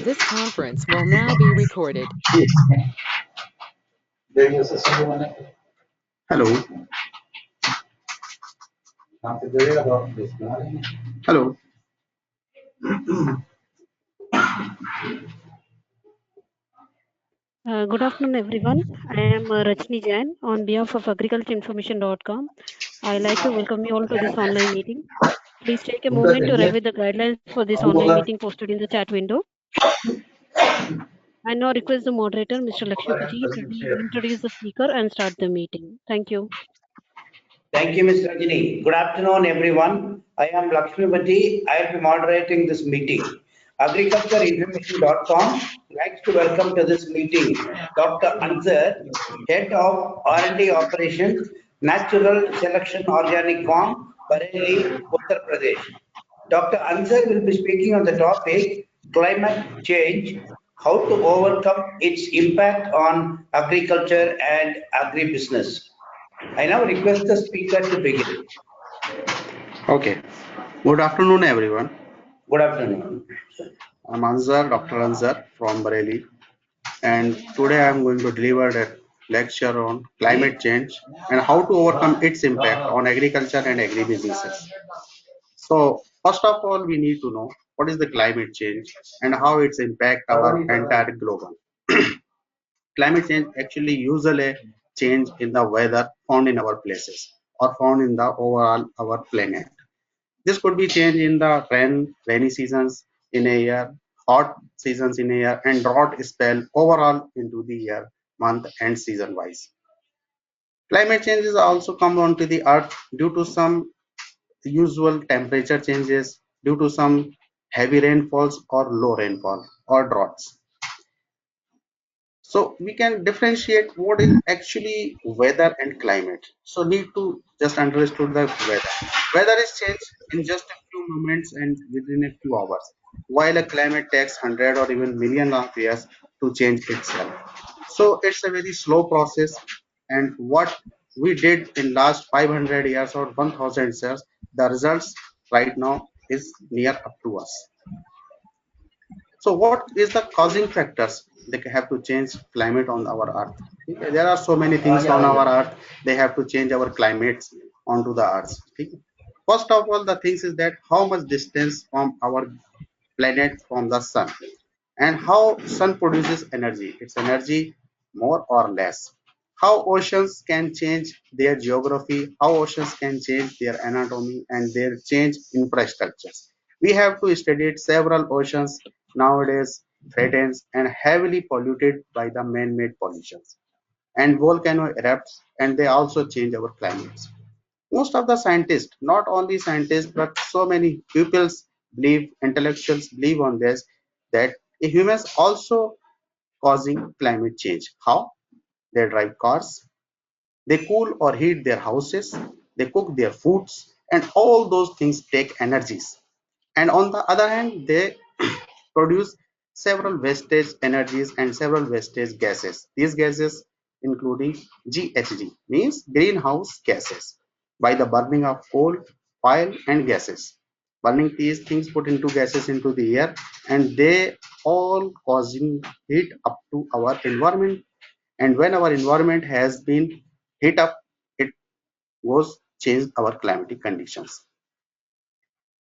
This conference will now be recorded. Hello. Hello. Good afternoon, everyone. I am Rajni Jain on behalf of agricultureinformation.com. I like to welcome you all to this online meeting. Please take a moment to review the guidelines for this online meeting posted in the chat window. I now request the moderator, Mr. Lakshmipati, to introduce the speaker and start the meeting. Thank you. Thank you, Ms. Rajini. Good afternoon, everyone. I am Lakshmipati. I will be moderating this meeting. Agricultureinformation.com likes to welcome to this meeting Dr. Anzer, Head of R&D Operations, Natural Selection Organic Farm, Bareilly, Uttar Pradesh. Dr. Anzer will be speaking on the topic climate change, how to overcome its impact on agriculture and agribusiness. I now request the speaker to begin. Okay. Good afternoon, everyone. Good afternoon. I'm Anzer, Dr. Anzer from Bareilly, and today I'm going to deliver a lecture on climate change and how to overcome its impact on agriculture and agribusinesses. So, first of all, we need to know what is the climate change and how it's impact our entire global. Climate change actually usually change in the weather found in our places or found in the overall our planet. This could be change in the rainy seasons in a year, hot seasons in a year, and drought spell overall into the year, month, and season wise. Climate changes also come onto the earth due to some usual temperature changes, due to some heavy rainfalls or low rainfall or droughts. So we can differentiate what is actually weather and climate. So need to just understood the weather. Weather is changed in just a few moments and within a few hours, while a climate takes hundred or even million of years to change itself. So it's a very slow process, and what we did in last 500 years or 1000 years, the results right now is near up to us. So what is the causing factors they have to change climate on our earth? Okay, there are so many things on our earth. They have to change our climates onto the earth. Okay. First of all, the things is that how much distance from our planet from the sun and how sun produces energy. Its energy more or less. How oceans can change their geography, how oceans can change their anatomy and their change infrastructures. We have to study several oceans nowadays threatened and heavily polluted by the man-made pollutions. And volcano erupts and they also change our climates. Most of the scientists, not only scientists, but so many pupils believe, intellectuals believe on this, that humans also causing climate change. How? They drive cars, they cool or heat their houses, they cook their foods, and all those things take energies. And on the other hand, they produce several wastage energies and several wastage gases. These gases including GHG means greenhouse gases by the burning of coal, oil and gases. Burning these things put into gases into the air and they all causing heat up to our environment, and when our environment has been heat up, it goes change our climatic conditions.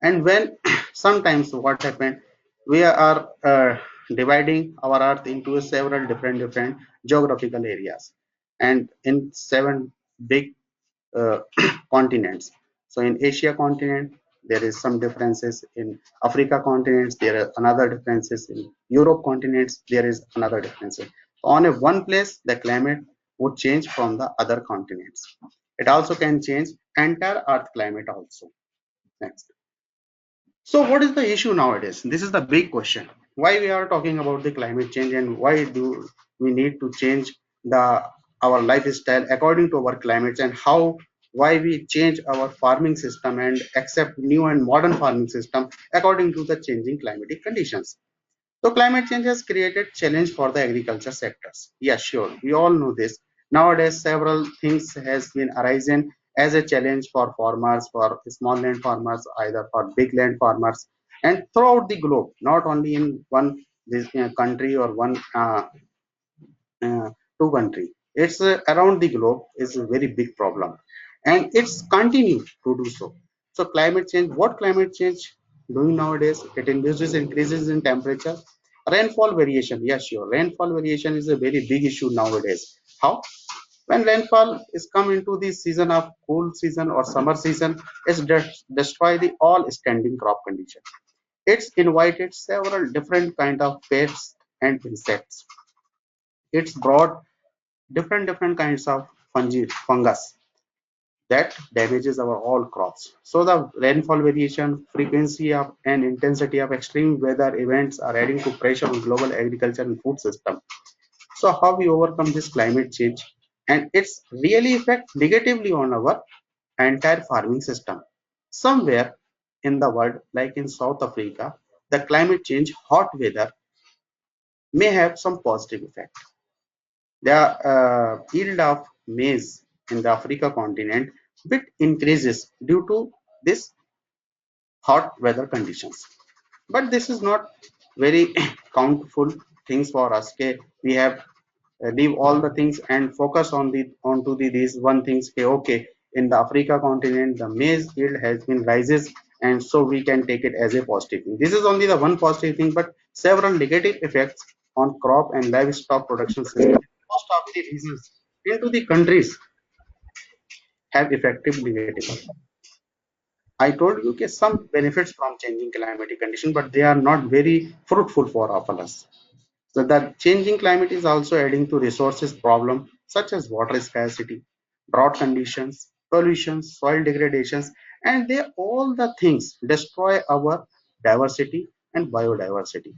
And when sometimes what happened, we are dividing our earth into several different geographical areas and in seven big uh, continents. So in Asia continent there is some differences, in Africa continents there are another differences, in Europe continents there is another differences. On a one place the climate would change from the other continents. It also can change entire earth climate also. Next. So what is the issue nowadays? This is the big question. Why we are talking about the climate change and why do we need to change the our lifestyle according to our climates, and how why we change our farming system and accept new and modern farming system according to the changing climatic conditions. So climate change has created challenge for the agriculture sectors. Yes, sure. We all know this. Nowadays, several things has been arisen as a challenge for farmers, for small land farmers, either for big land farmers, and throughout the globe, not only in one this country or one uh, two country. It's around the globe is a very big problem, and it's continue to do so. So climate change, what climate change doing nowadays? It induces increases in temperature, rainfall variation. Yes, sure, rainfall variation is a very big issue nowadays. How? When rainfall is come into the season of cool season or summer season, it's destroy the all standing crop condition. It's invited several different kind of pests and insects. It's brought different kinds of fungus that damages our all crops. So the rainfall variation, frequency of and intensity of extreme weather events are adding to pressure on global agriculture and food system. So how we overcome this climate change? And it's really affect negatively on our entire farming system. Somewhere in the world, like in South Africa, the climate change, hot weather may have some positive effect. The yield of maize in the Africa continent bit increases due to this hot weather conditions. But this is not very countful things for us. Okay, we have leave all the things and focus on the onto the these one things. Okay, okay, in the Africa continent, the maize yield has been rises, and so we can take it as a positive thing. This is only the one positive thing, but several negative effects on crop and livestock production system. Most of the reasons into the countries have effective negative. I told you okay, some benefits from changing climatic condition, but they are not very fruitful for all of us. So the changing climate is also adding to resources problem such as water scarcity, drought conditions, pollution, soil degradations, and they all the things destroy our diversity and biodiversity.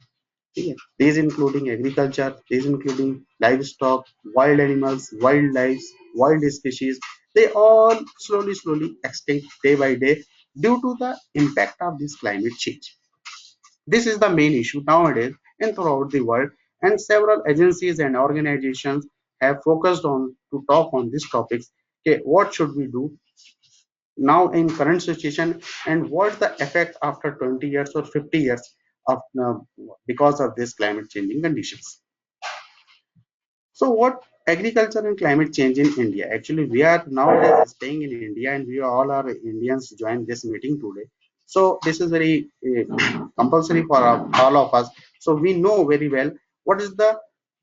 Okay. These including agriculture, these including livestock, wild animals, wildlife, wild species, they all slowly extinct day by day due to the impact of this climate change. This is the main issue nowadays and throughout the world, and several agencies and organizations have focused on to talk on these topics. Okay, what should we do now in current situation, and what's the effect after 20 years or 50 years of because of this climate changing conditions? So what agriculture and climate change in India? Actually, we are nowadays staying in India, and we all are Indians join this meeting today. So this is very compulsory for all of us. So we know very well what is the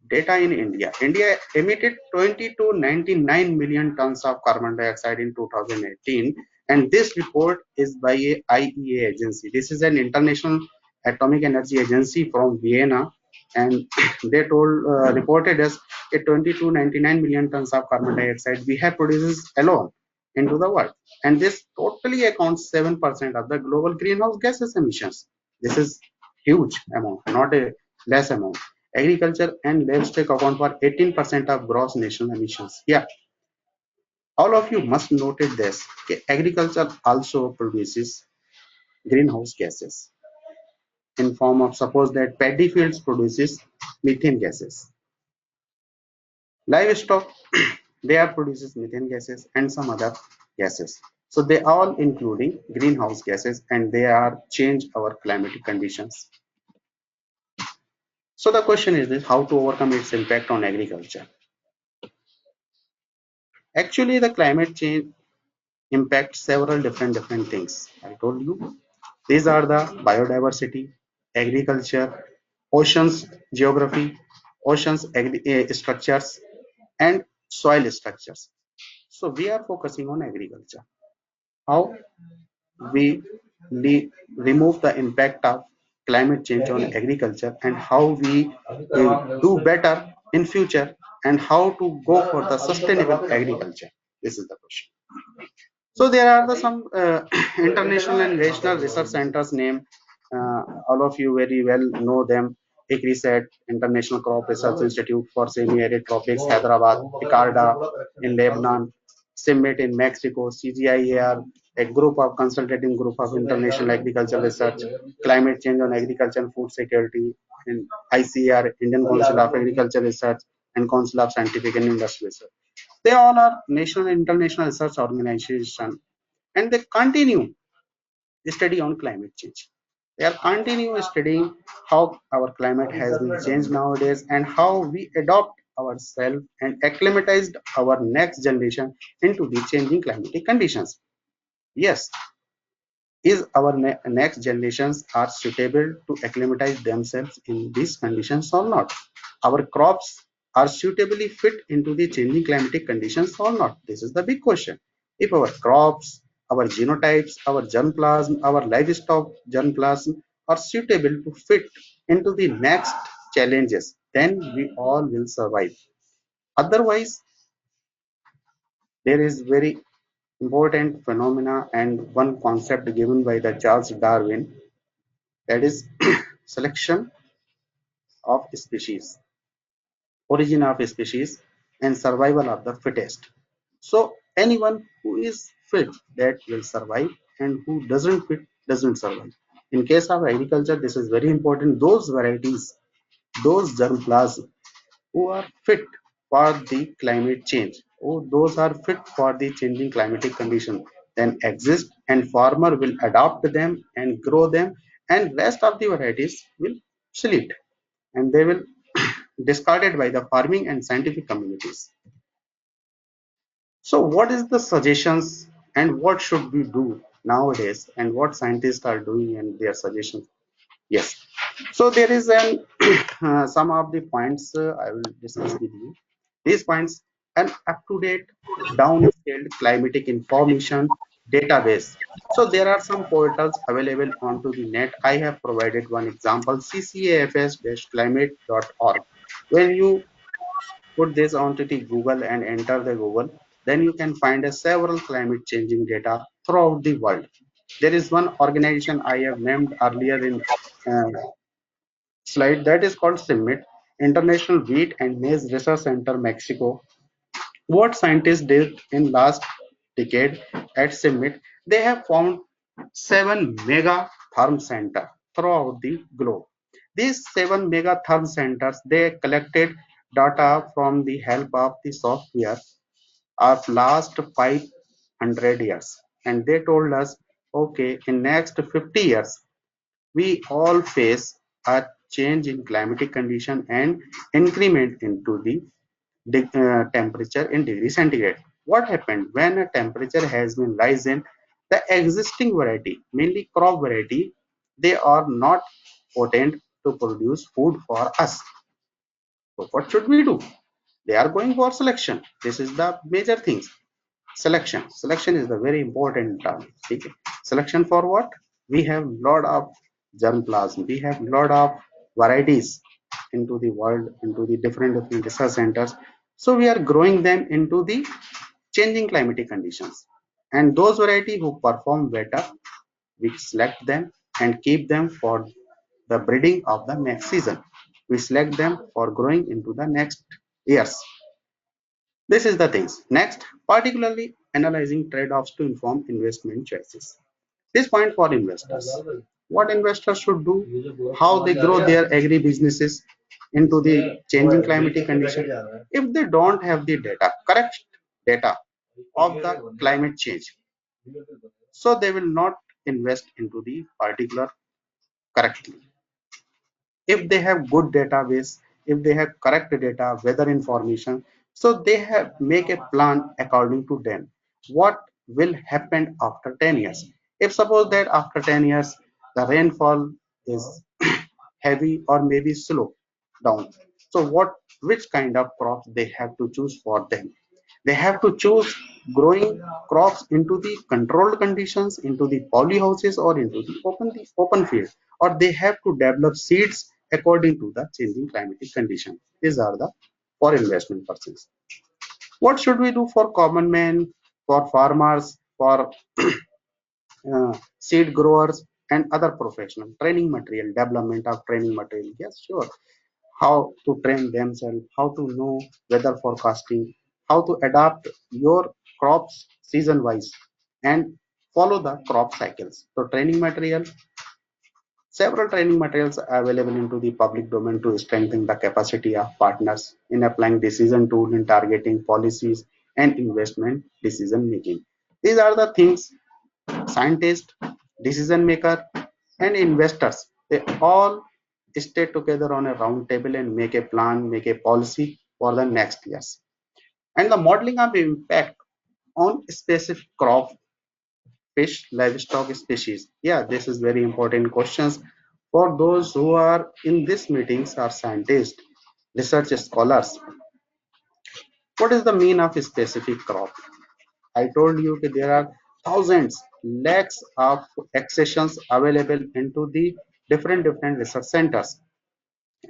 data in India. India emitted 20 to 99 million tons of carbon dioxide in 2018, and this report is by a IEA agency. This is an international atomic energy agency from Vienna, and they told reported us a 20 to 99 million tons of carbon dioxide we have produced alone into the world, and this totally accounts 7% of the global greenhouse gases emissions. This is huge amount, not a less amount. Agriculture and livestock account for 18% of gross national emissions. Yeah, all of you must noted this. Okay, agriculture also produces greenhouse gases in form of, suppose that paddy fields produces methane gases. Livestock, they are produces methane gases and some other gases. So they all including greenhouse gases, and they are change our climatic conditions. So the question is this: how to overcome its impact on agriculture? Actually, the climate change impacts several different things. I told you these are the biodiversity, agriculture, oceans geography, oceans structures, and soil structures. So we are focusing on agriculture. How we remove the impact of climate change on agriculture, and how we do better in future, and how to go for the sustainable agriculture. This is the question. So there are some international and national research centers name. All of you very well know them. ICRISAT, International Crop Research Institute for Semi-Arid Tropics, Hyderabad, Picarda in Lebanon, CIMMIT in Mexico, CGIAR, a group of consultative group of international agriculture research, climate change on agriculture and food security, and ICR, Indian Council of Agriculture Research, and Council of Scientific and Industrial Research. They all are national and international research organizations, and they continue the study on climate change. They are continuing studying how our climate has been changed nowadays and how we adopt ourselves and acclimatized our next generation into the changing climatic conditions. Yes, is our next generations are suitable to acclimatize themselves in these conditions or not? Our crops are suitably fit into the changing climatic conditions or not? This is the big question. If our crops, our genotypes, our germplasm, our livestock germplasm are suitable to fit into the next challenges, then we all will survive. Otherwise, there is very important phenomena and one concept given by the Charles Darwin, that is selection of species, origin of species, and survival of the fittest. So anyone who is fit, that will survive, and who doesn't fit doesn't survive. In case of agriculture, this is very important. Those varieties, those germplasm who are fit for the climate change, oh, those are fit for the changing climatic condition, then exist, and farmer will adopt them and grow them, and rest of the varieties will obsolete, and they will discarded by the farming and scientific communities. So what is the suggestions and what should we do nowadays, and what scientists are doing and their suggestions? Yes. So there is an some of the points I will discuss with you. These points: an up-to-date, downscaled climatic information database. So there are some portals available onto the net. I have provided one example: ccafs-climate.org. When you put this onto the Google and enter the Google, then you can find a several climate changing data throughout the world. There is one organization I have named earlier in uh, slide, that is called CIMMYT, International Wheat and Maize Research Center, Mexico. What scientists did in last decade at CIMMYT, they have found 7 mega therm center throughout the globe. These 7 mega therm centers, they collected data from the help of the software of last 500 years, and they told us, okay, in next 50 years we all face a change in climatic condition and increment into the temperature in degree centigrade. What happened when a temperature has been risen? The existing variety, mainly crop variety, they are not potent to produce food for us. So what should we do? They are going for selection. This is the major things. Selection is the very important term. Okay? Selection for what? We have lot of germplasm, we have lot of varieties into the world, into the different research centers. So we are growing them into the changing climatic conditions, and those variety who perform better, we select them and keep them for the breeding of the next season. We select them for growing into the next years. This is the things. Next, particularly analyzing trade-offs to inform investment choices. This point for investors. What investors should do, how they grow their agri-businesses into the changing climatic condition. If they don't have the data, correct data of the climate change, so they will not invest into the particular correctly. If they have good database, if they have correct data, weather information, so they have make a plan according to them. What will happen after 10 years? If suppose that after 10 years the rainfall is heavy or maybe slow down, so what, which kind of crops they have to choose for them? They have to choose growing crops into the controlled conditions, into the polyhouses, or into the open field, or they have to develop seeds according to the changing climatic condition. These are the for investment purposes. What should we do for common man, for farmers, for seed growers and other professional training material, development of training material? Yes, sure. How to train themselves, how to know weather forecasting, how to adapt your crops season wise, and follow the crop cycles. So training material, several training materials are available into the public domain to strengthen the capacity of partners in applying decision tool in targeting policies and investment decision making. These are the things scientist, decision maker, and investors, they all stay together on a round table and make a plan, make a policy for the next years. And the modeling of impact on specific crop, fish, livestock species. Yeah, this is very important questions for those who are in these meetings are scientists, research scholars. What is the mean of a specific crop? I told you that there are thousands, lakhs of accessions available into the different research centers.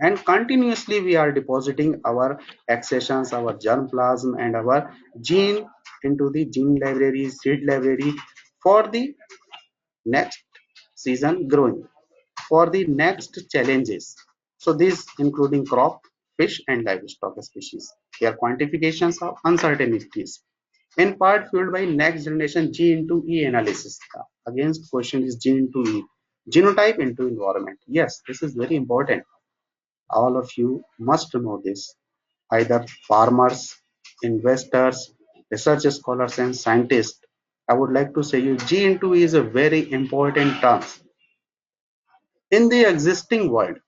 And continuously we are depositing our accessions, our germplasm and our gene into the gene library, seed library for the next season growing, for the next challenges. So these including crop, fish and livestock species. Their quantifications of uncertainties in part fueled by next generation G into E analysis. Against question is G into E. Genotype into environment. Yes, this is very important. All of you must know this. Either farmers, investors, research scholars and scientists. I would like to say you G into E is a very important term. In the existing world,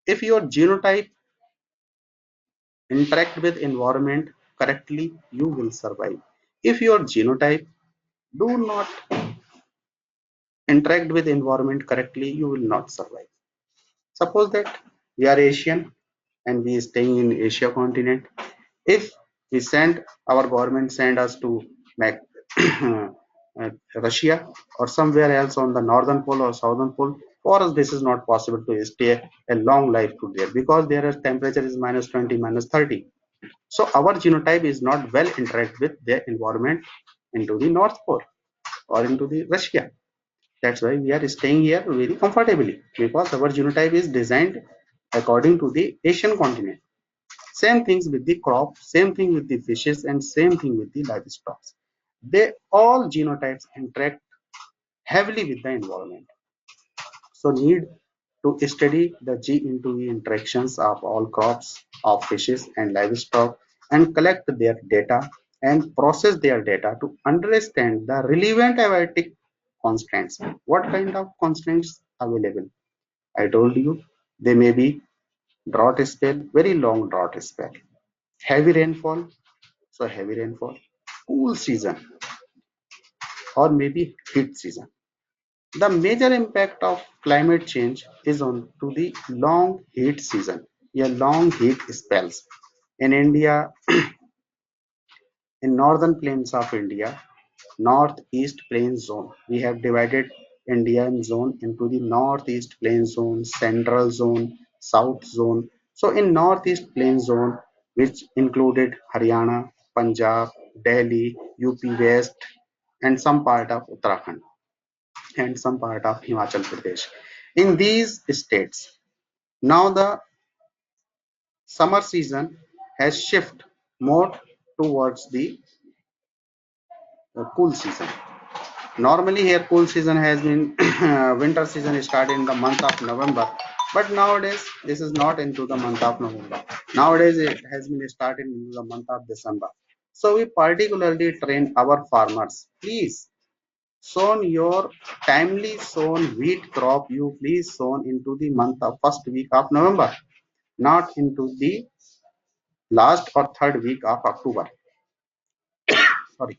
if your genotype interact with environment correctly, you will survive. If your genotype do not interact with environment correctly, you will not survive. Suppose that we are Asian and we staying in Asia continent. If we send our government send us to Russia or somewhere else on the northern pole or southern pole, for us this is not possible to stay a long life to there because there is temperature is minus 20, minus 30. So our genotype is not well interact with the environment into the North Pole or into the Russia. That's why we are staying here very comfortably because our genotype is designed according to the Asian continent. Same things with the crop, same thing with the fishes, and same thing with the livestock. They all genotypes interact heavily with the environment. So need to study the G into E interactions of all crops, of fishes and livestock and collect their data and process their data to understand the relevant abiotic constraints. What kind of constraints available? I told you they may be drought spell, very long drought spell, heavy rainfall, so heavy rainfall, cool season, or maybe heat season. The major impact of climate change is on to the long heat season, yeah, long heat spells. In India, in northern plains of India, northeast plains zone, we have divided Indian zone into the northeast plains zone, central zone, south zone. So in northeast plains zone, which included Haryana, Punjab, Delhi, UP West, and some part of Uttarakhand and some part of Himachal Pradesh. In these states, now the summer season has shifted more towards the cool season. Normally here cool season has been winter season started in the month of November, but nowadays this is not into the month of November. Nowadays it has been started in the month of December. So we particularly train our farmers. Please sown your timely sown wheat crop. You please sown into the month of first week of November, not into the last or third week of October. Sorry,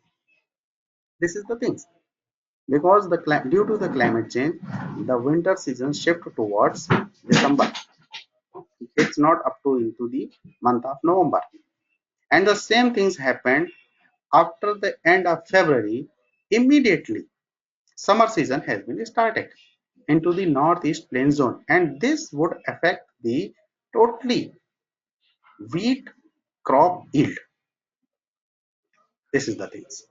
this is the things because due to the climate change, the winter season shift towards December. It's not up to into the month of November, and the same things happened after the end of February. Immediately, summer season has been started into the northeast plain zone, and this would affect the totally wheat crop yield. This is the things.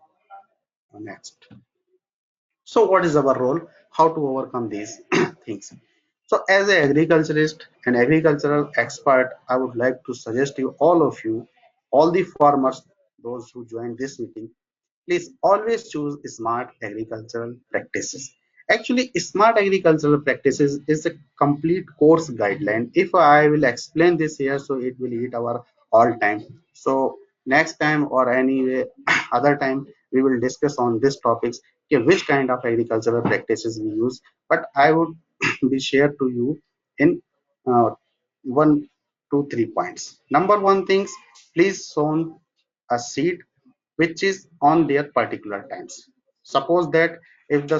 Next. So what is our role? How to overcome these things? So as an agriculturist and agricultural expert, I would like to suggest you, all of you, all the farmers, those who join this meeting, please always choose smart agricultural practices. Actually, smart agricultural practices is a complete course guideline. If I will explain this here, so it will eat our all time. So next time or any other time, we will discuss on this topics, okay, which kind of agricultural practices we use. But I would be shared to you in uh, 1 2 3 points. Number one things, please sow a seed which is on their particular times. Suppose that if the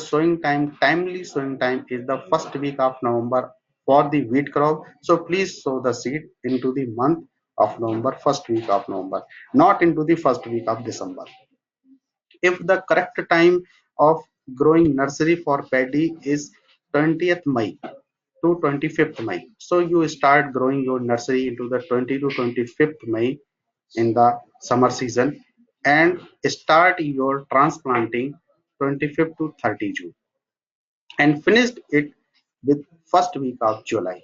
timely sowing time is the first week of November for the wheat crop, so please sow the seed into the month of November, first week of November, not into the first week of December. If the correct time of growing nursery for paddy is 20th May to 25th May, so you start growing your nursery into the 20 to 25th May in the summer season, and start your transplanting 25th to 30 June, and finished it with first week of July.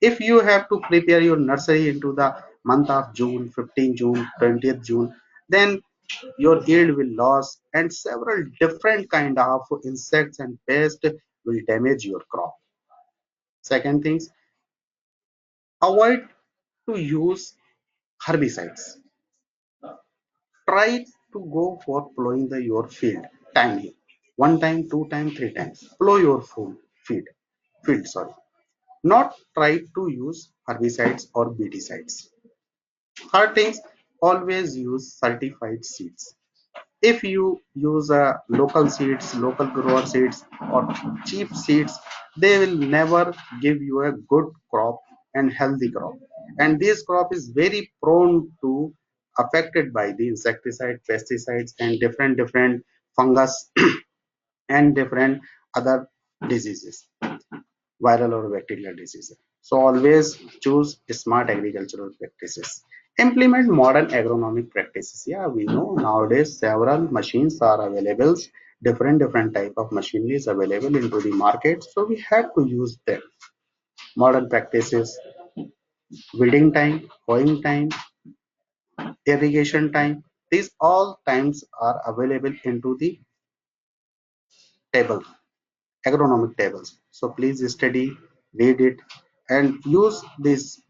If you have to prepare your nursery into the month of June, 15 June, 20th June, then your yield will lose and several different kind of insects and pests will damage your crop. Second things, avoid to use herbicides. Try to go for plowing your field timely. One time, two time, three times. Plow your field, sorry. Not try to use herbicides or pesticides. Third things, always use certified seeds. If you use local seeds, local grower seeds, or cheap seeds, they will never give you a good crop and healthy crop. And this crop is very prone to affected by the insecticide, pesticides, and different fungus and different other diseases, viral or bacterial diseases. So always choose smart agricultural practices. Implement modern agronomic practices. Yeah, we know nowadays several machines are available. Different type of machinery is available into the market. So we have to use them. Modern practices, weeding time, hoeing time, irrigation time. These all times are available into the table, agronomic tables. So please study, read it, and use this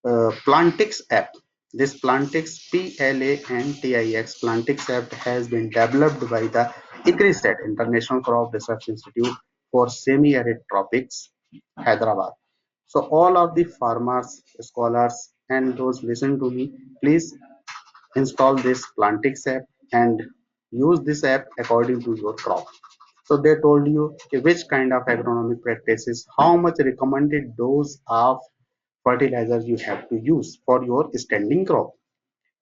Plantix app. This Plantix, Plantix, Plantix app has been developed by the ICRISAT, International Crop Research Institute for Semi-Arid Tropics, Hyderabad. So all of the farmers, scholars, and those listen to me, please install this Plantix app and use this app according to your crop. So they told you which kind of agronomic practices, how much recommended dose of fertilizers you have to use for your standing crop,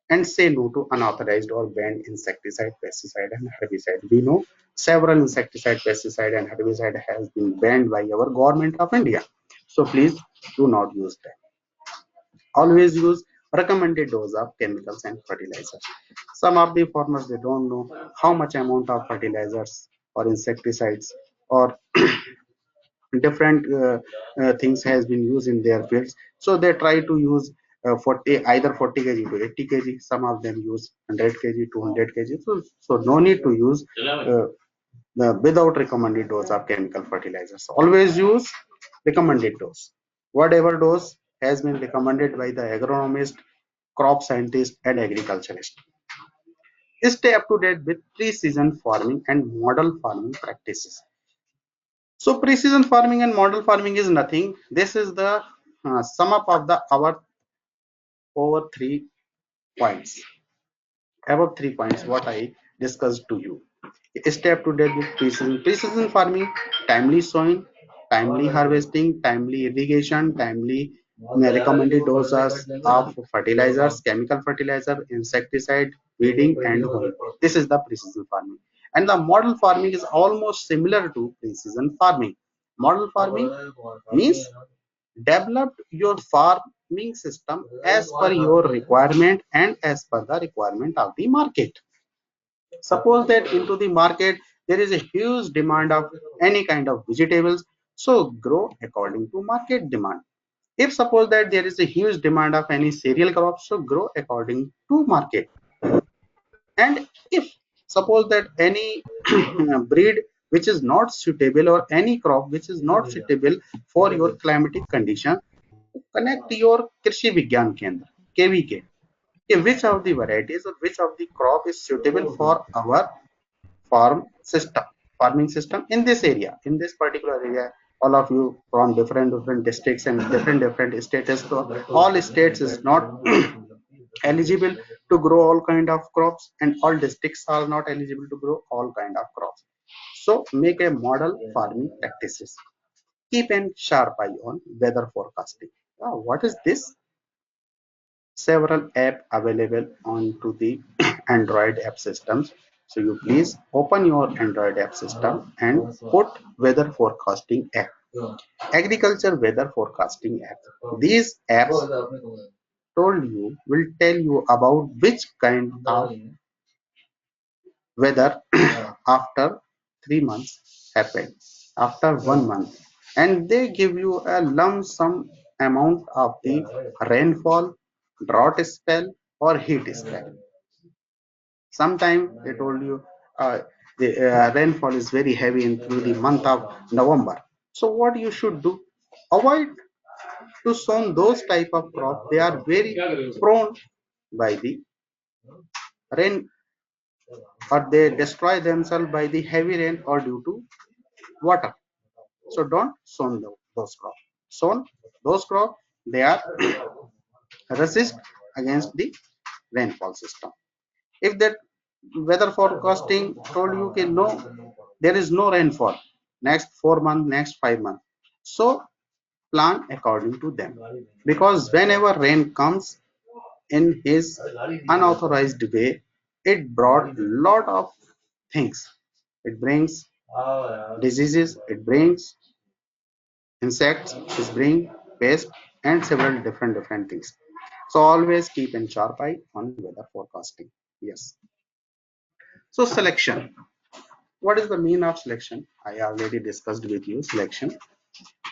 and say no to unauthorized or banned insecticide, pesticide, and herbicide. We know several insecticide, pesticide, and herbicide has been banned by our government of India. So please do not use them. Always use recommended dose of chemicals and fertilizers. Some of the farmers, they don't know how much amount of fertilizers or insecticides or different things has been used in their fields, so they try to use 40, either 40 kg to 80 kg. Some of them use 100 kg, 200 kg. So no need to use without recommended dose of chemical fertilizers. Always use recommended dose. Whatever dose has been recommended by the agronomist, crop scientist, and agriculturist. Stay up to date with precision farming and model farming practices. So precision farming and model farming is nothing. This is the sum up of the our over 3 points. Above 3 points, what I discussed to you. Stay up to date with precision. Precision farming, timely sowing, timely harvesting, timely irrigation, timely recommended doses of fertilizers, chemical fertilizer, insecticide, weeding, and hoeing. This is the precision farming. And the model farming is almost similar to precision farming. Model farming means developed your farming system as per your requirement and as per the requirement of the market. Suppose that into the market there is a huge demand of any kind of vegetables, so grow according to market demand. If suppose that there is a huge demand of any cereal crop, so grow according to market. And if suppose that any breed which is not suitable, or any crop which is not suitable for your climatic condition, connect your Krishi Vigyan Kendra, KVK. Okay, which of the varieties or which of the crop is suitable for our farm system, farming system in this area, in this particular area. all of you from different districts and different states. So all states is not eligible to grow all kind of crops, and all districts are not eligible to grow all kind of crops. So make a model farming practices. Keep an sharp eye on weather forecasting. What is this? Several app available onto the Android app systems. So you please open your Android app system and put weather forecasting app, agriculture weather forecasting app. These apps told you will tell you about which kind of weather after 3 months happen, after 1 month, and they give you a lump sum amount of the rainfall, drought spell, or heat spell. Sometimes they told you the rainfall is very heavy in through the month of November. So what you should do, avoid to sow those type of crop. They are very prone by the rain, or they destroy themselves by the heavy rain or due to water. So don't sow those crops. Sow those crops, they are resist against the rainfall system. If that weather forecasting told you okay, no, there is no rainfall next 4 months, next 5 months, so plan according to them, because whenever rain comes in his unauthorized way, it brought lot of things. It brings diseases, it brings insects, it brings pest, and several different things. So always keep a sharp eye on weather forecasting. Yes. So selection. What is the mean of selection? I already discussed with you selection.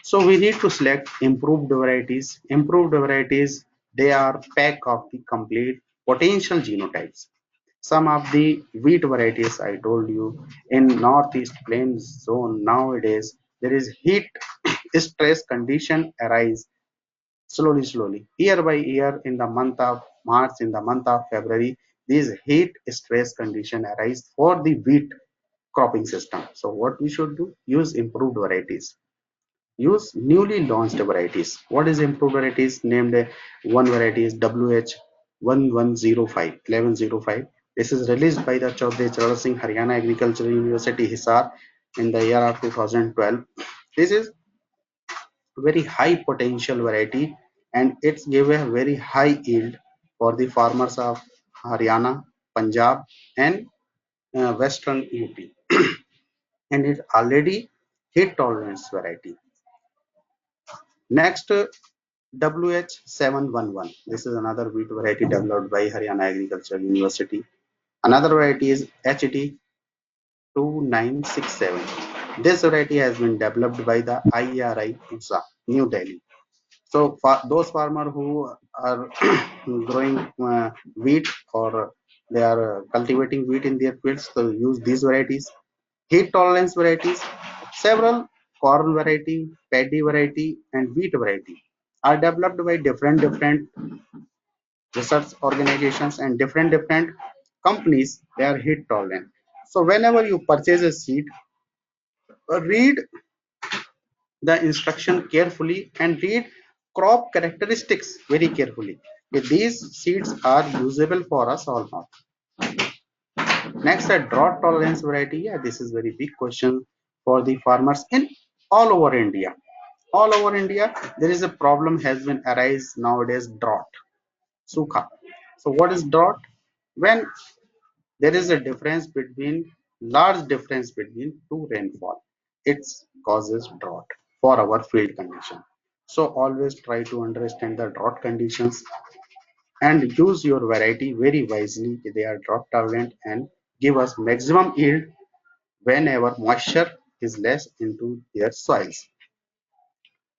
So we need to select improved varieties. Improved varieties, they are pack of the complete potential genotypes. Some of the wheat varieties I told you in northeast plains zone nowadays, there is heat stress condition arise slowly. Year by year, in the month of March, in the month of February, these heat stress condition arise for the wheat cropping system. So what we should do? Use improved varieties. Use newly launched varieties. What is improved varieties? Named one variety is WH 1105. This is released by the Chaudhary Charan Singh Haryana Agricultural University Hisar in the year of 2012. This is very high potential variety, and it's give a very high yield for the farmers of Haryana, Punjab, and Western UP. And it already heat tolerance variety. Next, WH711. This is another wheat variety developed by Haryana Agricultural University. Another variety is HD 2967. This variety has been developed by the IRI USA, New Delhi. So for those farmers who are growing wheat, or they are cultivating wheat in their fields, so use these varieties. Heat tolerance varieties, several corn variety, paddy variety, and wheat variety are developed by different research organizations and different companies. They are heat tolerant. So whenever you purchase a seed, read the instruction carefully and read crop characteristics very carefully. If these seeds are usable for us or not. Next, a drought tolerance variety. Yeah, this is very big question for the farmers in all over India. All over India, there is a problem has been arise nowadays, drought, sukha. So what is drought? When there is a difference between large difference between two rainfall, it causes drought for our field condition. So always try to understand the drought conditions and use your variety very wisely. They are drought tolerant and give us maximum yield whenever moisture is less into their soils.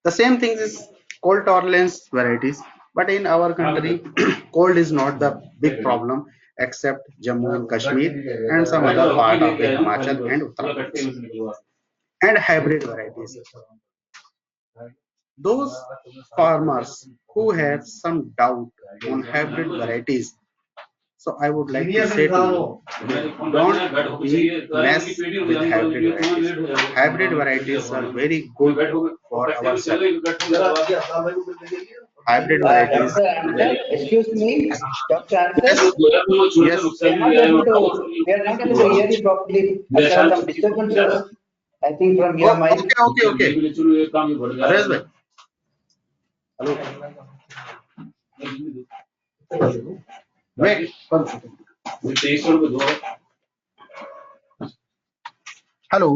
The same thing is cold tolerance varieties, but in our country, cold is not the big problem except Jammu and Kashmir and some other part of the Himachal and Uttar Pradesh. And hybrid varieties. Those farmers who have some doubt on hybrid varieties, So I would like to say to you, don't be mess with hybrid varieties. Hybrid varieties are very good for ourselves. Hybrid varieties Dr. are Anzer, very excuse me, Dr. Anzer, yes, yes. we are not able to hear you properly. There are some disturbances, I think, from your Oh, mic. okay. Arez bhai, wait. Hello.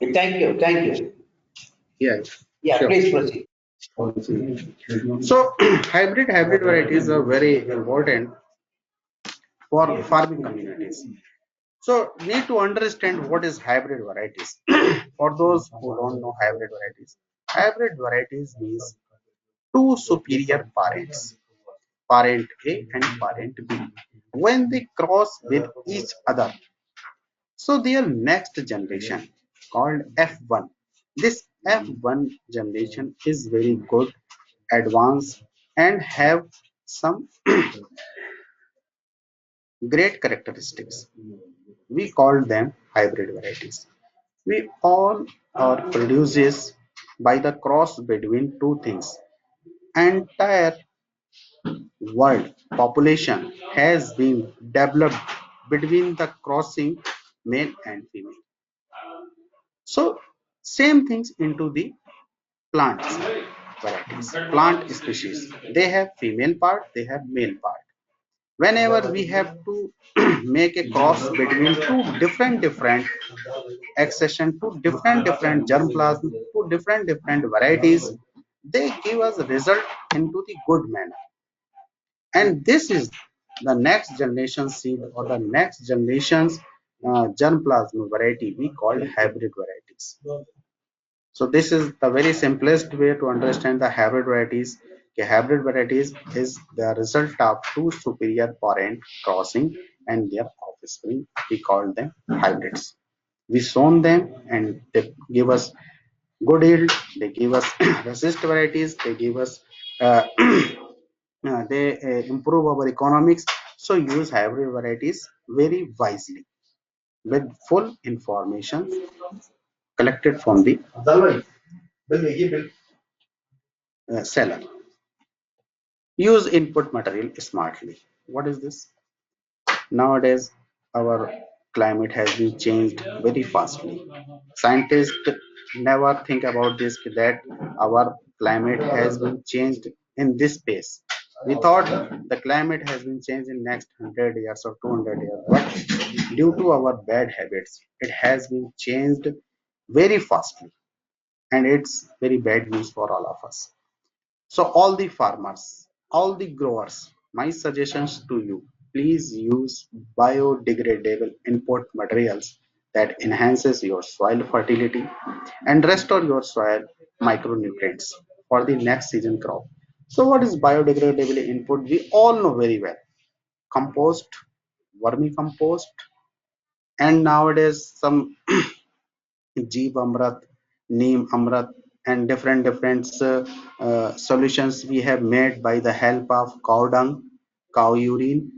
Thank you, thank you. Yeah, Yeah, sure. please proceed. So hybrid varieties are very important for farming communities. So need to understand what is hybrid varieties. For those who don't know hybrid varieties means two superior parents, parent A and parent B. When they cross with each other, so their next generation called F1. This F1 generation is very good, advanced, and have some great characteristics. We call them hybrid varieties. We all are produces by the cross between two things. Entire world population has been developed between the crossing male and female. So same things into the plants varieties, plant species. They have female part, they have male part. Whenever we have to make a cross between two different accession to different germplasm to different varieties, they give us result into the good manner. And this is the next generation seed or the next generation's germplasm variety we call hybrid varieties. So this is the very simplest way to understand the hybrid varieties. Okay, hybrid varieties is the result of two superior parent crossing and their offspring. We call them hybrids. We sown them and they give us good yield. They give us resist varieties. They give us they improve our economics. So use hybrid varieties very wisely with full information collected from the seller. Use input material smartly. What is this? Nowadays, our climate has been changed very fastly. Scientists never think about this that our climate has been changed in this pace. We thought the climate has been changed in next 100 years or 200 years, but due to our bad habits, it has been changed very fastly, and it's very bad news for all of us. So all the farmers, all the growers, my suggestions to you, please use biodegradable input materials that enhances your soil fertility and restore your soil micronutrients for the next season crop. So what is biodegradable input? We all know very well. Compost, vermicompost, and nowadays some Jeev Amrat, Neem Amrat, and different solutions we have made by the help of cow dung, cow urine,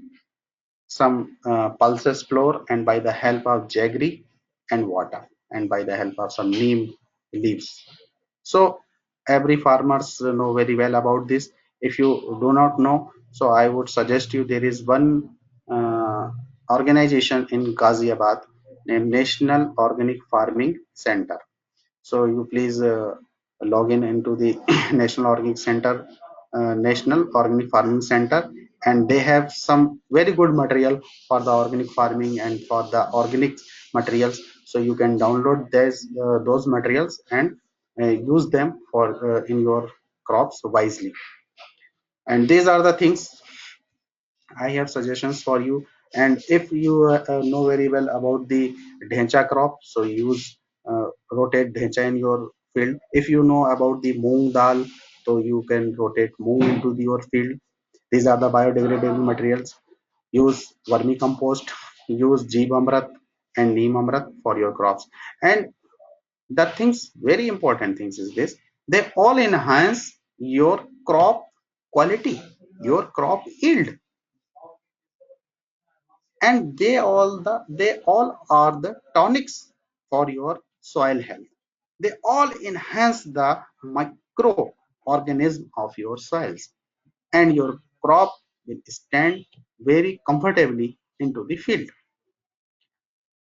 some pulses flour, and by the help of jaggery and water, and by the help of some neem leaves. So every farmers know very well about this. If you do not know, so I would suggest you there is one organization in Ghaziabad named National Organic Farming Center. So you please log in into the National Organic Center, National Organic Farming Center, and they have some very good material for the organic farming and for the organic materials. So you can download those materials and use them for in your crops wisely. And these are the things I have suggestions for you. And if you know very well about the dhencha crop, so use rotate dhencha in your field. If you know about the moong dal, so you can rotate moong into your field. These are the biodegradable materials. Use vermicompost, use jeeb amrat and neem amrat for your crops. And the things, very important things is this: they all enhance your crop quality, your crop yield. and they all are the tonics for your soil health. They all enhance the microorganism of your soils, and your crop will stand very comfortably into the field.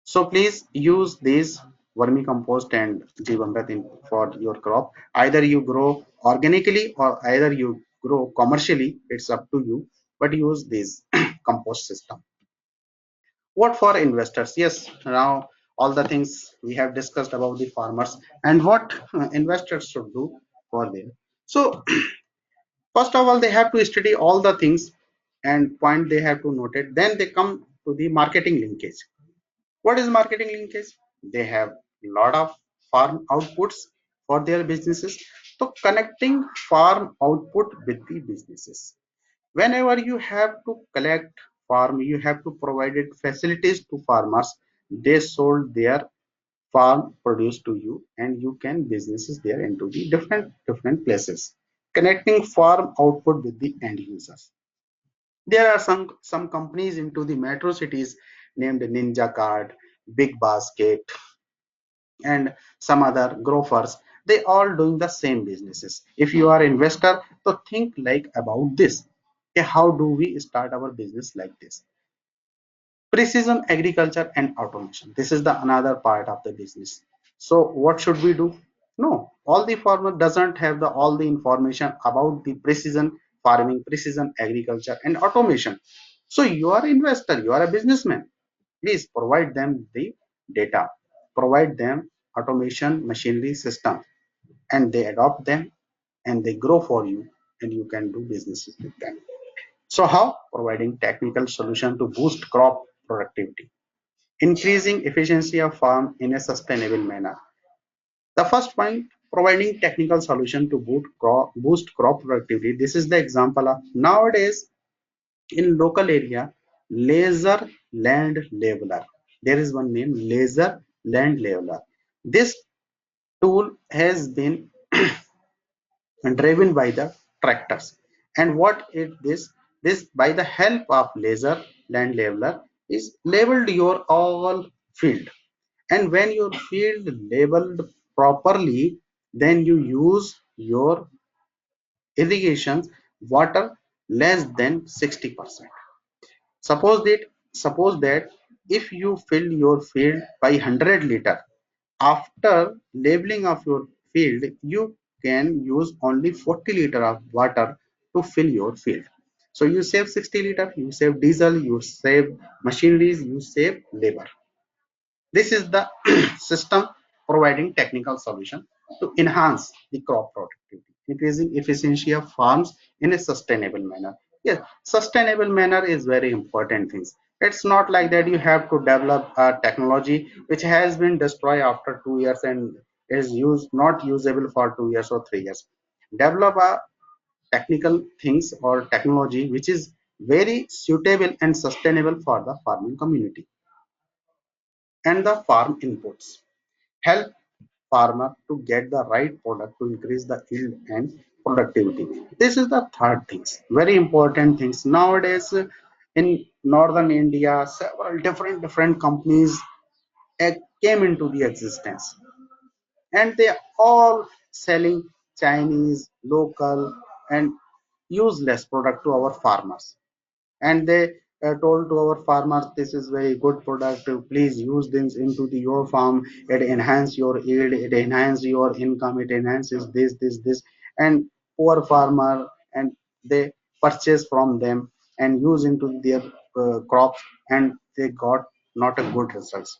So please use these vermicompost and Jeevamrit for your crop. Either you grow organically or either you grow commercially. It's up to you. But use this compost system. What for investors? Yes, now all the things we have discussed about the farmers and what investors should do for them. So first of all, they have to study all the things and point they have to note it. Then they come to the marketing linkage. What is marketing linkage? They have a lot of farm outputs for their businesses. So connecting farm output with the businesses. Whenever you have to collect farm, you have to provide it facilities to farmers. They sold their farm produce to you, and you can businesses there into the different places. Connecting farm output with the end users. There are some companies into the metro cities named Ninja Card, Big Basket, and some other growers. They all doing the same businesses. If you are investor, so think like about this. Okay, how do we start our business like this? Precision agriculture and automation. This is the another part of the business. So what should we do? No, all the farmer doesn't have the all the information about the precision farming, precision agriculture, and automation. So you are investor, you are a businessman. Please provide them the data, provide them automation machinery system, and they adopt them and they grow for you, and you can do businesses with them. So how? Providing technical solution to boost crop productivity, increasing efficiency of farm in a sustainable manner. The first point, providing technical solution to boost crop productivity. This is the example of nowadays in local area, laser land leveler. There is one name, laser land leveler. This tool has been driven by the tractors. And what it this by the help of laser land leveler is leveled your all field. And when your field labeled properly, then you use your irrigation water less than 60%. Suppose that if you fill your field by 100 liter, after labeling of your field, you can use only 40 liter of water to fill your field. So you save 60 liter, you save diesel, you save machineries, you save labor. This is the system providing technical solution to enhance the crop productivity, increasing efficiency of farms in a sustainable manner. Yes, sustainable manner is very important things. It's not like that you have to develop a technology which has been destroyed after 2 years and is used not usable for 2 years or 3 years. Develop a technical things or technology which is very suitable and sustainable for the farming community. And the farm inputs help farmer to get the right product to increase the yield and productivity. This is the third things, very important things. Nowadays in northern India, several different companies came into the existence, and they are all selling Chinese, local, and useless product to our farmers. And they told to our farmers, this is very good product, please use this into your farm, it enhance your yield, it enhance your income, it enhances this, and poor farmer, and they purchase from them and use into their crops, and they got not a good results,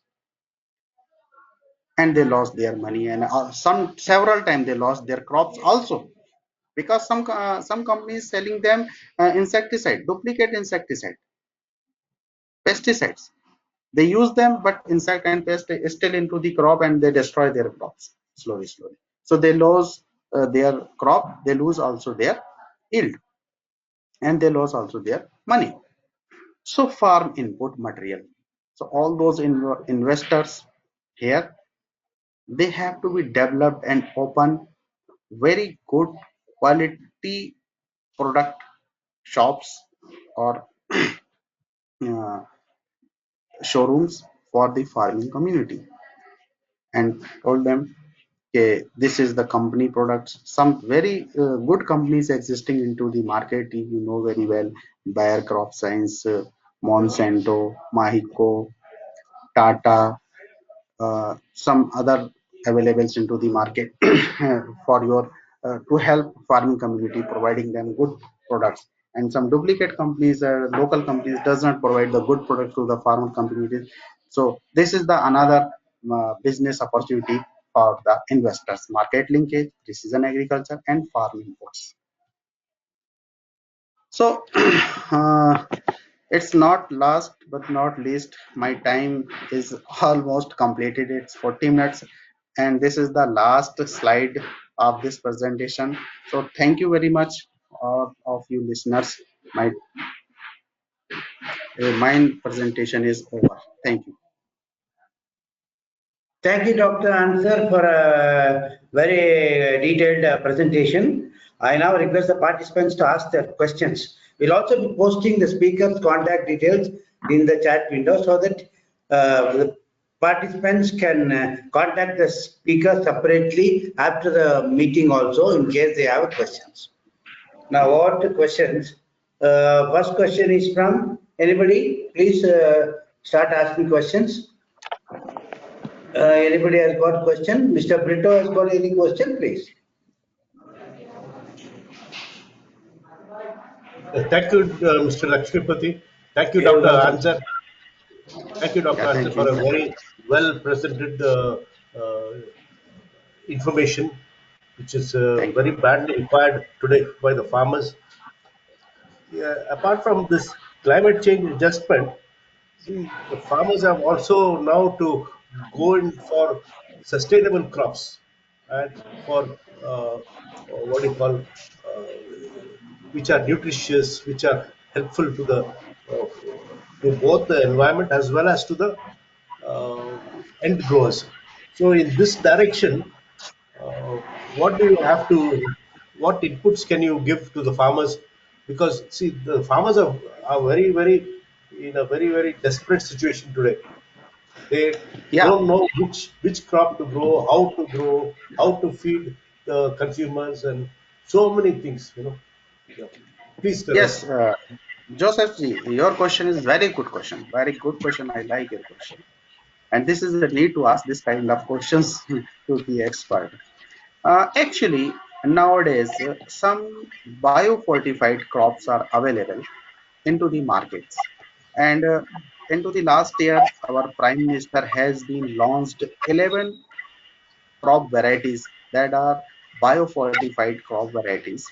and they lost their money, and some several times they lost their crops also, because some companies selling them insecticide, duplicate insecticide, pesticides. They use them, but insect and pest is still into the crop, and they destroy their crops slowly. So they lose their crop, they lose also their yield, and they lose also their money. So farm input material. So all those investors here, they have to be developed and open very good quality product shops or uh, showrooms for the farming community and told them, okay, this is the company products. Some very good companies existing into the market, you know very well, Bayer Crop Science, Monsanto, Mahiko, Tata, some other availables into the market for your to help farming community, providing them good products. And some duplicate companies, local companies, does not provide the good product to the farmer communities. So this is the another business opportunity for the investors: market linkage, precision agriculture, and farm imports. So it's not last but not least, my time is almost completed. It's 40 minutes, and this is the last slide of this presentation. So thank you very much, all of you listeners. My presentation is over. Thank you. Thank you, Dr. Anzer, for a very detailed presentation. I now request the participants to ask their questions. We'll also be posting the speaker's contact details in the chat window so that the participants can contact the speaker separately after the meeting also in case they have questions. Now, over to questions. First question is from anybody. Please start asking questions. Anybody has got question? Mr. Brito has got any question, please? Thank you, Mr. Lakshmipati. Thank you, You're Dr. welcome. Anzer. Thank you, Dr. Yeah, Anzer, thank for you. a very well presented uh, information, which is Thank you. very badly required today by the farmers. Yeah, apart from this climate change adjustment, see, the farmers have also now to go in for sustainable crops and for what do you call, which are nutritious, which are helpful to the to both the environment as well as to the uh, end growers. So in this direction, uh, what do you have to, what inputs can you give to the farmers? Because see, the farmers are very in a very desperate situation today. They Yeah. don't know which crop to grow, how to feed the consumers, and so many things. Yeah. Please tell Yes, us. Joseph ji, your question is very good question. Very good question. I like your question. And this is the need to ask this kind of questions to the expert. Actually, nowadays, some biofortified crops are available into the markets. And into the last year, our Prime Minister has been launched 11 crop varieties that are biofortified crop varieties.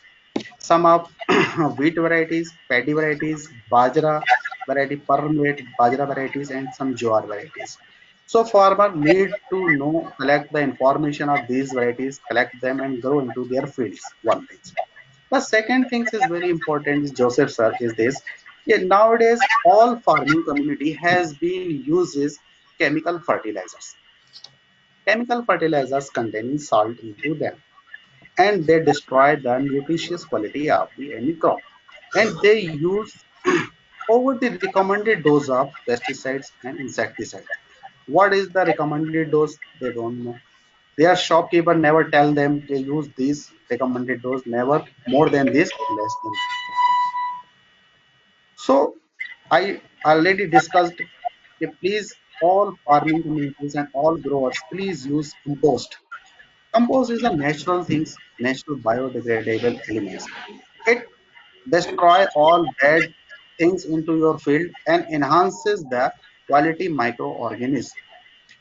Some of wheat varieties, paddy varieties, bajra variety, perm wheat, bajra varieties, and some jowar varieties. So farmer need to know, collect the information of these varieties, collect them and grow into their fields. One thing. The second thing is very important, is Joseph sir, is this. Yeah, nowadays all farming community has been uses chemical fertilizers. Chemical fertilizers containing salt into them, and they destroy the nutritious quality of the any crop. And they use over the recommended dose of pesticides and insecticides. What is the recommended dose? They don't know. Their shopkeeper never tell them they use this recommended dose, never more than this, less than. So I already discussed. Okay, please, all farming communities and all growers, please use compost. Compost is a natural things, natural biodegradable elements. It destroy all bad things into your field and enhances the quality microorganism.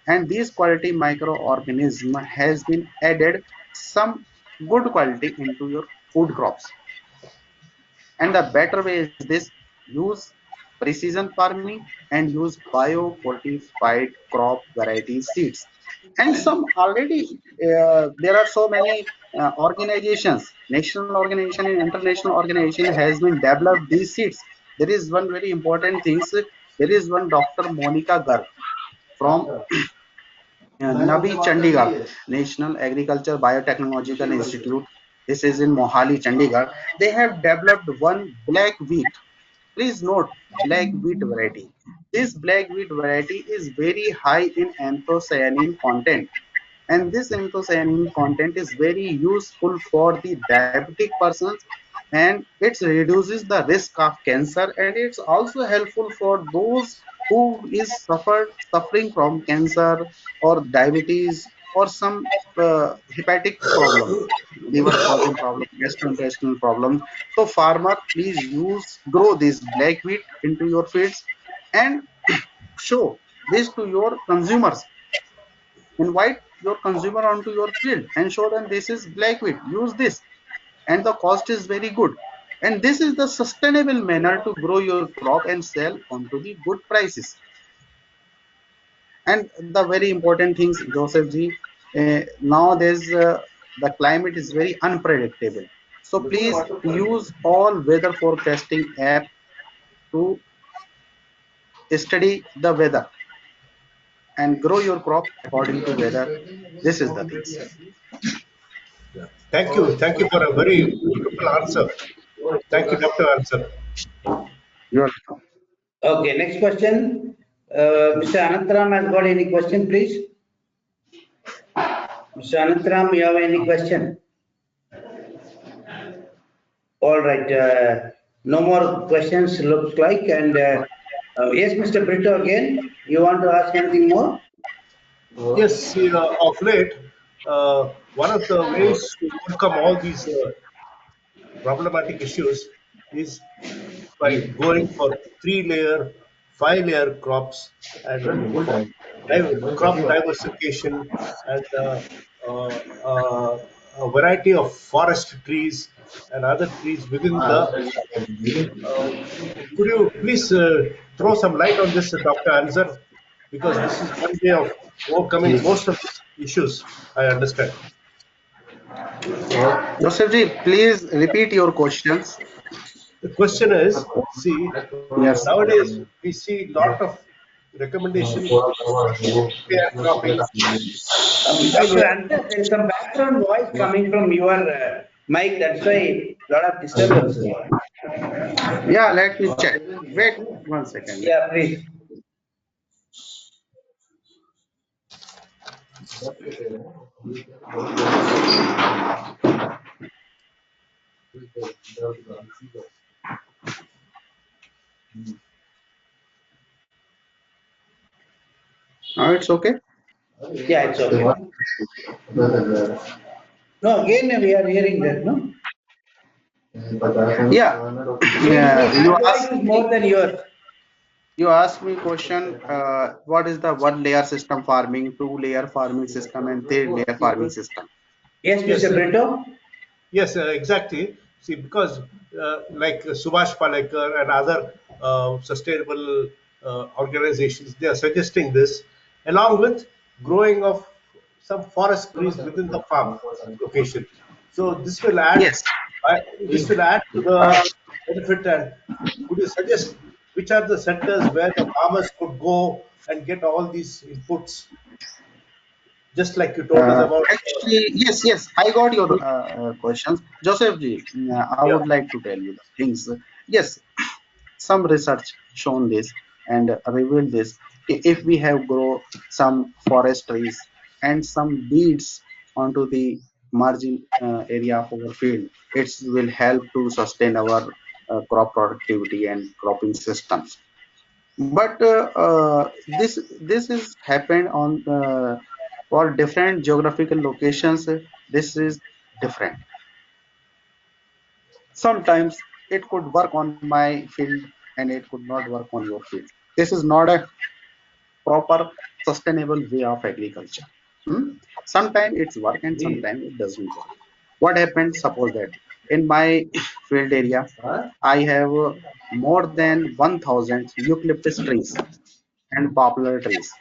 And this quality microorganism has been added some good quality into your food crops. And the better way is this: use precision farming and use biofortified crop variety seeds. And some already, there are so many organizations, national organization and international organization has been developed these seeds. There is one very important things. There is one Dr. Monica Garg from Nabi Chandigarh, National Agriculture Biotechnological Institute. This is in Mohali, Chandigarh. They have developed one black wheat. Please note, black wheat variety. this black wheat variety is very high in anthocyanin content, and this anthocyanin content is very useful for the diabetic persons, and it reduces the risk of cancer, and it's also helpful for those who is suffering from cancer or diabetes or some hepatic problem, liver causing problem, gastrointestinal problems. So farmer, please grow this black wheat into your fields and show this to your consumers. Invite your consumer onto your field and show them this is black wheat, use this, and the cost is very good, and this is the sustainable manner to grow your crop and sell onto the good prices. And the very important things, Joseph ji, nowadays the climate is very unpredictable, so please use all weather forecasting app to study the weather and grow your crop according to weather. This is the things. Yeah. Thank you. Thank you for a very beautiful answer. Thank you, Dr. Answer. You're welcome. Okay, next question. Mr. Anantram has got any question, please? Mr. Anantram, you have any question? All right, no more questions looks like, and yes, Mr. Brito again, you want to ask anything more? Yes, see, of late, one of the ways to overcome all these problematic issues is by going for 3 layer, 5 layer crops and for crop diversification and a variety of forest trees and other trees within the farm. Could you please throw some light on this, Dr. Anzer? Because this is one way of overcoming most of these issues, I understand. Joseph ji, please repeat your questions. The question is, see, Yes. nowadays we see lot of recommendation for two-layer cropping, Dr. five-layer. Anand, there is some background voice coming from your mic, that's why a lot of disturbance here. Yeah, let me check. Wait 1 second. Yeah, please. Now it's okay. Yeah, it's okay. No, again we are hearing that, no? Yeah. Maybe Yeah. my voice is more than yours. You asked me question. What is the one layer system farming, two layer farming system, and three layer farming system? Yes, Yes, Mr. Brito? yes, exactly. See, because like Subhash Palekar and other sustainable organizations, they are suggesting this, along with growing of some forest trees within the farm location. So Yes. this will add to Uh, the benefit. And could you suggest which are the centers where the farmers could go and get all these inputs, just like you told us about? Actually, yes, yes, I got your questions. Joseph ji, I Yeah. would like to tell you the things. Yes, some research shown this and revealed this. If we have grow some forest trees and some beads onto the margin area of our field, it will help to sustain our crop productivity and cropping systems. But this is happened on for different geographical locations. This is different. Sometimes it could work on my field and it could not work on your field. This is not a proper sustainable way of agriculture. Hmm? Sometimes it's work and sometimes it doesn't work. What happened? Suppose that in my field area, I have more than 1,000 eucalyptus trees and poplar trees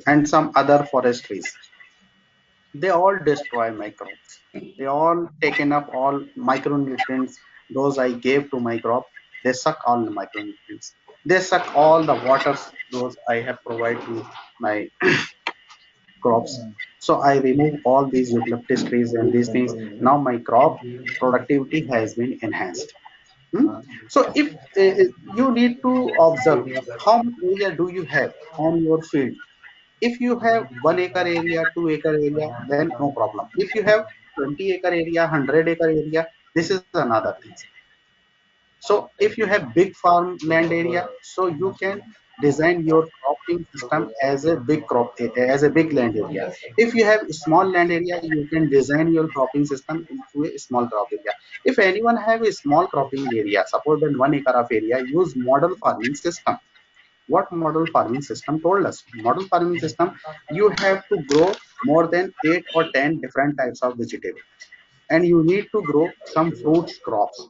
and some other forest trees. They all destroy my crops. They all taken up all micronutrients those I gave to my crop. They suck all the micronutrients. They suck all the waters those I have provided to my crops. So I remove all these eucalyptus trees and these things. Now my crop productivity has been enhanced. Hmm? So if you need to observe how much area do you have on your field. If you have 1 acre area, 2 acre area, then no problem. If you have 20 acre area, 100 acre area, this is another thing. So if you have big farm land area, so you can design your cropping system as a big as a big land area. If you have small land area, you can design your cropping system into a small crop area. If anyone have a small cropping area, suppose than 1 acre of area, use model farming system. What model farming system told us? Model farming system, you have to grow more than 8 or 10 different types of vegetable, and you need to grow some fruits crops,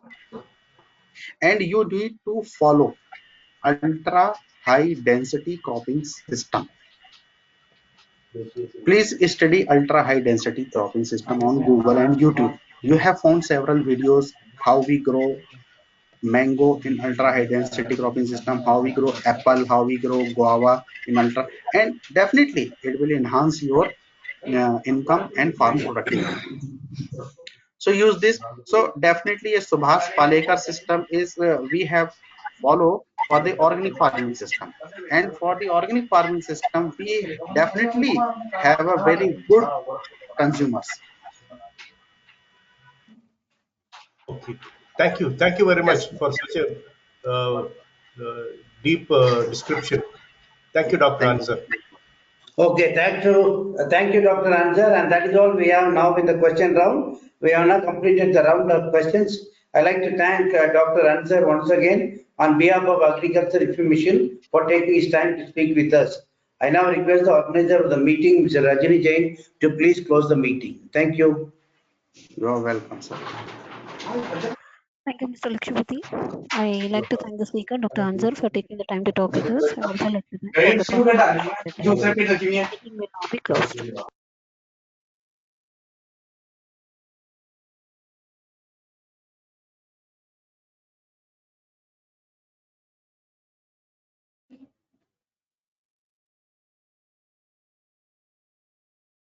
and you need to follow ultra high density cropping system. Please study ultra high density cropping system on Google and YouTube. You have found several videos how we grow mango in ultra high density cropping system, how we grow apple, how we grow guava in ultra, and definitely it will enhance your income and farm productivity. So use this. So definitely a Subhas Palekar system is we have follow for the organic farming system, and for the organic farming system we definitely have a very good consumers. Okay. Thank you very Yes, much for such a uh, deep description. Thank you, Dr. thank you. Anzer. Okay, thank you, Dr. Anzer, and that is all we have now in the question round. We have now completed the round of questions. I'd like to thank Dr. Anzer once again on behalf of Agriculture Information for taking his time to speak with us. I now request the organizer of the meeting, Mr. Rajini Jain, to please close the meeting. Thank you. You are welcome, sir. Thank you, Mr. Lakshmipati. I like to thank the speaker, Dr. Anzar, for taking the time to talk with us. I also like to thank all the participants for attending. The meeting will now be closed.